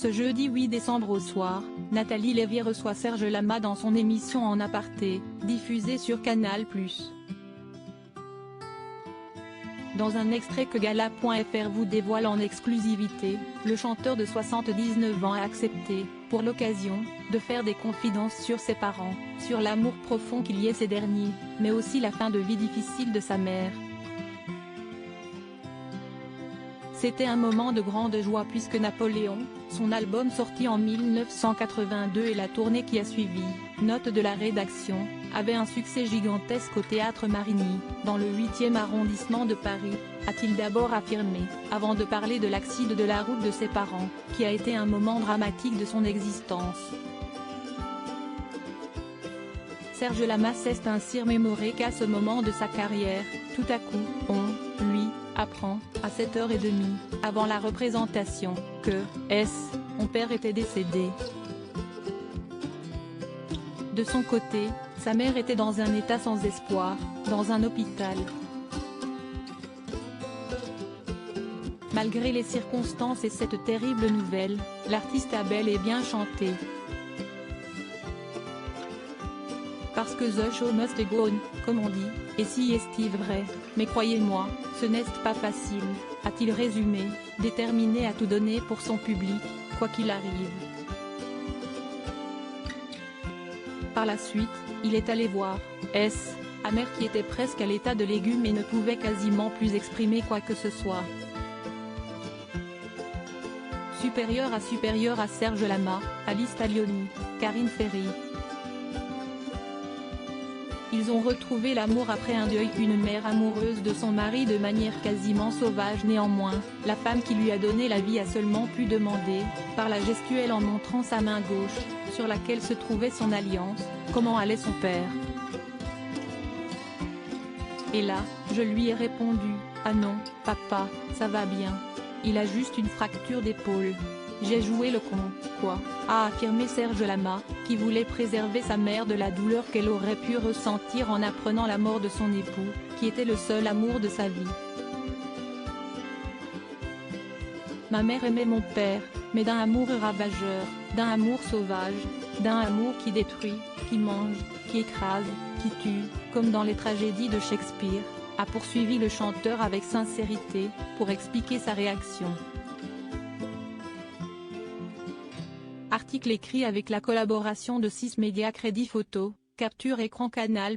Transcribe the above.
Ce jeudi 8 décembre au soir, Nathalie Lévy reçoit Serge Lama dans son émission En aparté, diffusée sur Canal+. Dans un extrait que Gala.fr vous dévoile en exclusivité, le chanteur de 79 ans a accepté, pour l'occasion, de faire des confidences sur ses parents, sur l'amour profond qu'il y ait ces derniers, mais aussi la fin de vie difficile de sa mère. C'était un moment de grande joie puisque Napoléon, son album sorti en 1982 et la tournée qui a suivi, note de la rédaction, avait un succès gigantesque au Théâtre Marigny, dans le 8e arrondissement de Paris, a-t-il d'abord affirmé, avant de parler de l'accident de la route de ses parents, qui a été un moment dramatique de son existence. Serge Lama s'est ainsi remémoré qu'à ce moment de sa carrière, tout à coup, on, lui, apprend, à 7h30, avant la représentation, que, son père était décédé. De son côté, sa mère était dans un état sans espoir, dans un hôpital. Malgré les circonstances et cette terrible nouvelle, l'artiste a bel et bien chanté. Parce que the show must go on, comme on dit, et si est-il vrai, mais croyez-moi, ce n'est pas facile, a-t-il résumé, déterminé à tout donner pour son public, quoi qu'il arrive. Par la suite, il est allé voir sa mère qui était presque à l'état de légume et ne pouvait quasiment plus exprimer quoi que ce soit. Supérieur à Serge Lama, Alice Taglioni, Karine Ferry. Ils ont retrouvé l'amour après un deuil. Une mère amoureuse de son mari de manière quasiment sauvage. Néanmoins, la femme qui lui a donné la vie a seulement pu demander, par la gestuelle en montrant sa main gauche, sur laquelle se trouvait son alliance, comment allait son père. Et là, je lui ai répondu, ah non, papa, ça va bien. Il a juste une fracture d'épaule. J'ai joué le con, quoi, a affirmé Serge Lama, qui voulait préserver sa mère de la douleur qu'elle aurait pu ressentir en apprenant la mort de son époux, qui était le seul amour de sa vie. Ma mère aimait mon père, mais d'un amour ravageur, d'un amour sauvage, d'un amour qui détruit, qui mange, qui écrase, qui tue, comme dans les tragédies de Shakespeare, a poursuivi le chanteur avec sincérité, pour expliquer sa réaction. Article écrit avec la collaboration de 6 médias Crédit Photo, capture écran Canal+.